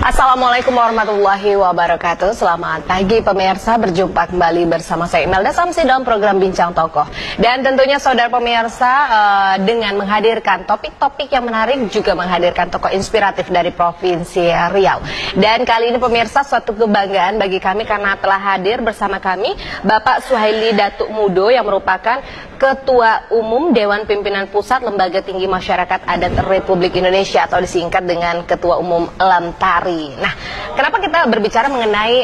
Assalamualaikum warahmatullahi wabarakatuh. Selamat pagi pemirsa, berjumpa kembali bersama saya Imelda Samsi dalam program Bincang Tokoh. Dan tentunya saudara pemirsa, dengan menghadirkan topik-topik yang menarik, juga menghadirkan tokoh inspiratif dari Provinsi Riau. Dan kali ini pemirsa, suatu kebanggaan bagi kami karena telah hadir bersama kami Bapak Suhaili Datuk Mudo yang merupakan Ketua Umum Dewan Pimpinan Pusat Lembaga Tinggi Masyarakat Adat Republik Indonesia atau disingkat dengan Ketua Umum Lemtari. Nah, kenapa kita berbicara mengenai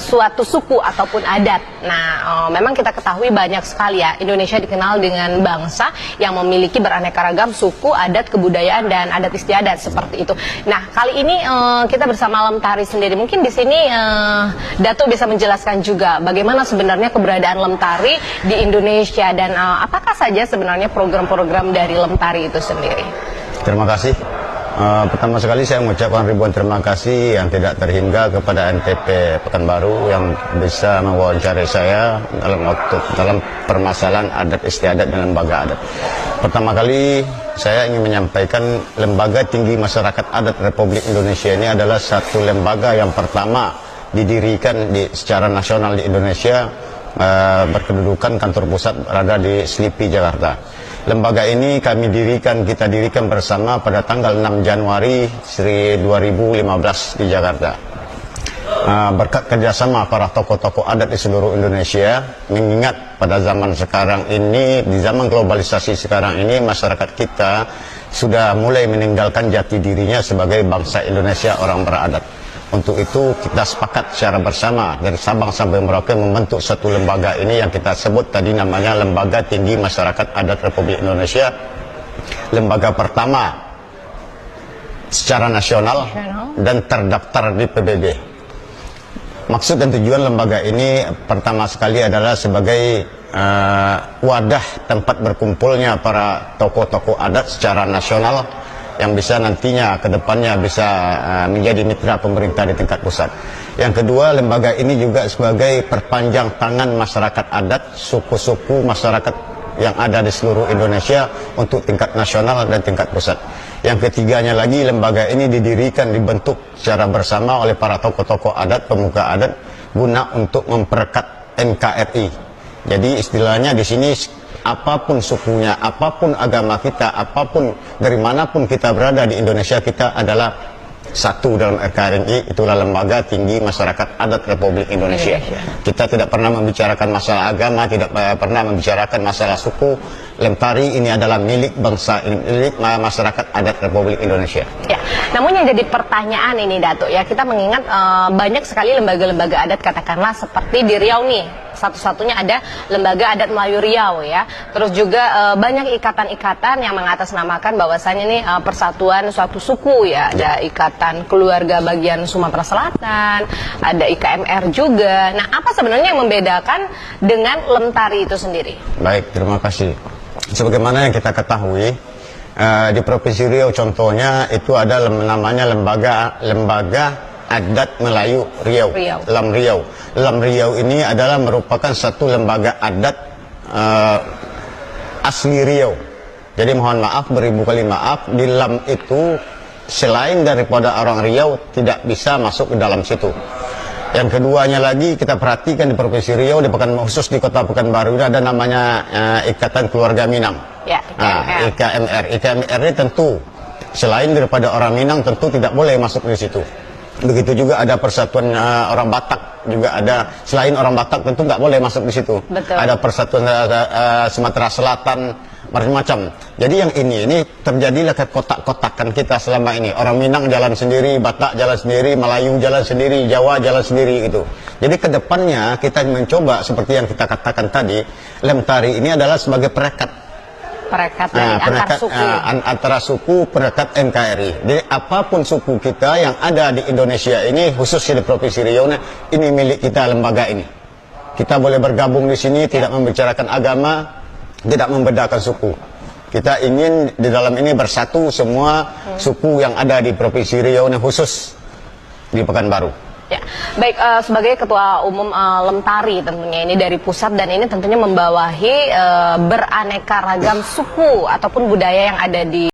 suatu suku ataupun adat? Nah, memang kita ketahui banyak sekali ya, Indonesia dikenal dengan bangsa yang memiliki beraneka ragam suku, adat, kebudayaan, dan adat istiadat seperti itu. Nah, kali ini kita bersama Lemtari sendiri. Mungkin di sini Datuk bisa menjelaskan juga bagaimana sebenarnya keberadaan Lemtari di Indonesia dan apakah saja sebenarnya program-program dari Lemtari itu sendiri. Terima kasih. Pertama sekali saya mengucapkan ribuan terima kasih yang tidak terhingga kepada NTP Pekanbaru yang bisa mewawancarai saya dalam permasalahan adat istiadat dan lembaga adat. Pertama kali saya ingin menyampaikan Lembaga Tinggi Masyarakat Adat Republik Indonesia ini adalah satu lembaga yang pertama didirikan secara nasional di Indonesia, berkedudukan kantor pusat berada di Selipi, Jakarta. Lembaga ini kita dirikan bersama pada tanggal 6 Januari 2015 di Jakarta. Berkat kerjasama para tokoh-tokoh adat di seluruh Indonesia, mengingat pada zaman sekarang ini, di zaman globalisasi sekarang ini, masyarakat kita sudah mulai meninggalkan jati dirinya sebagai bangsa Indonesia orang beradat. Untuk itu kita sepakat secara bersama dari Sabang sampai Merauke membentuk satu lembaga ini yang kita sebut tadi namanya Lembaga Tinggi Masyarakat Adat Republik Indonesia. Lembaga pertama secara nasional dan terdaftar di PBB. Maksud dan tujuan lembaga ini pertama sekali adalah sebagai wadah tempat berkumpulnya para tokoh-tokoh adat secara nasional yang bisa nantinya ke depannya bisa menjadi mitra pemerintah di tingkat pusat. Yang kedua, lembaga ini juga sebagai perpanjang tangan masyarakat adat, suku-suku masyarakat yang ada di seluruh Indonesia untuk tingkat nasional dan tingkat pusat. Yang ketiganya lagi, lembaga ini dibentuk secara bersama oleh para tokoh-tokoh adat, pemuka adat, guna untuk mempererat NKRI. Jadi istilahnya di sini, apapun sukunya, apapun agama kita, apapun dari manapun kita berada di Indonesia, kita adalah satu dalam NKRI. Itulah Lembaga Tinggi Masyarakat Adat Republik Indonesia. Kita tidak pernah membicarakan masalah agama, tidak pernah membicarakan masalah suku. Lemtari ini adalah milik bangsa, milik masyarakat adat Republik Indonesia. Ya, namun yang jadi pertanyaan ini Datuk ya, kita mengingat banyak sekali lembaga-lembaga adat, katakanlah seperti di Riau nih, satu-satunya ada Lembaga Adat Melayu Riau ya. Terus juga banyak ikatan-ikatan yang mengatasnamakan bahwasanya nih persatuan suatu suku ya. Ada Ikatan Keluarga Bagian Sumatera Selatan, ada IKMR juga. Nah, apa sebenarnya yang membedakan dengan Lemtari itu sendiri? Baik, terima kasih. Sebagaimana yang kita ketahui, di Provinsi Riau contohnya itu ada namanya Lembaga Adat Melayu Riau. Lam Riau. Lam Riau ini adalah merupakan satu lembaga adat asli Riau. Jadi mohon maaf, beribu kali maaf, di Lam itu selain daripada orang Riau tidak bisa masuk ke dalam situ. Yang keduanya lagi, kita perhatikan di Provinsi Riau, khusus di Kota Pekanbaru ini ada namanya Ikatan Keluarga Minang. Ya, IKMR. IKMR ini tentu selain daripada orang Minang tentu tidak boleh masuk di situ. Begitu juga ada Persatuan Orang Batak, juga ada selain orang Batak tentu nggak boleh masuk di situ. Betul. Ada Persatuan Sumatera Selatan, macam-macam. Jadi yang ini terjadilah kekotak-kotakan kita selama ini. Orang Minang jalan sendiri, Batak jalan sendiri, Melayu jalan sendiri, Jawa jalan sendiri itu. Jadi kedepannya kita mencoba seperti yang kita katakan tadi, Lemtari ini adalah sebagai perekat antara suku, perekat NKRI. Jadi apapun suku kita yang ada di Indonesia ini, khususnya di Provinsi Riau, ini milik kita lembaga ini. Kita boleh bergabung di sini, tidak membicarakan agama, tidak membedakan suku. Kita ingin di dalam ini bersatu semua suku yang ada di Provinsi Riau ini, khusus di Pekanbaru. Ya, baik, sebagai Ketua Umum Lemtari tentunya ini dari pusat, dan ini tentunya membawahi beraneka ragam suku ataupun budaya yang ada di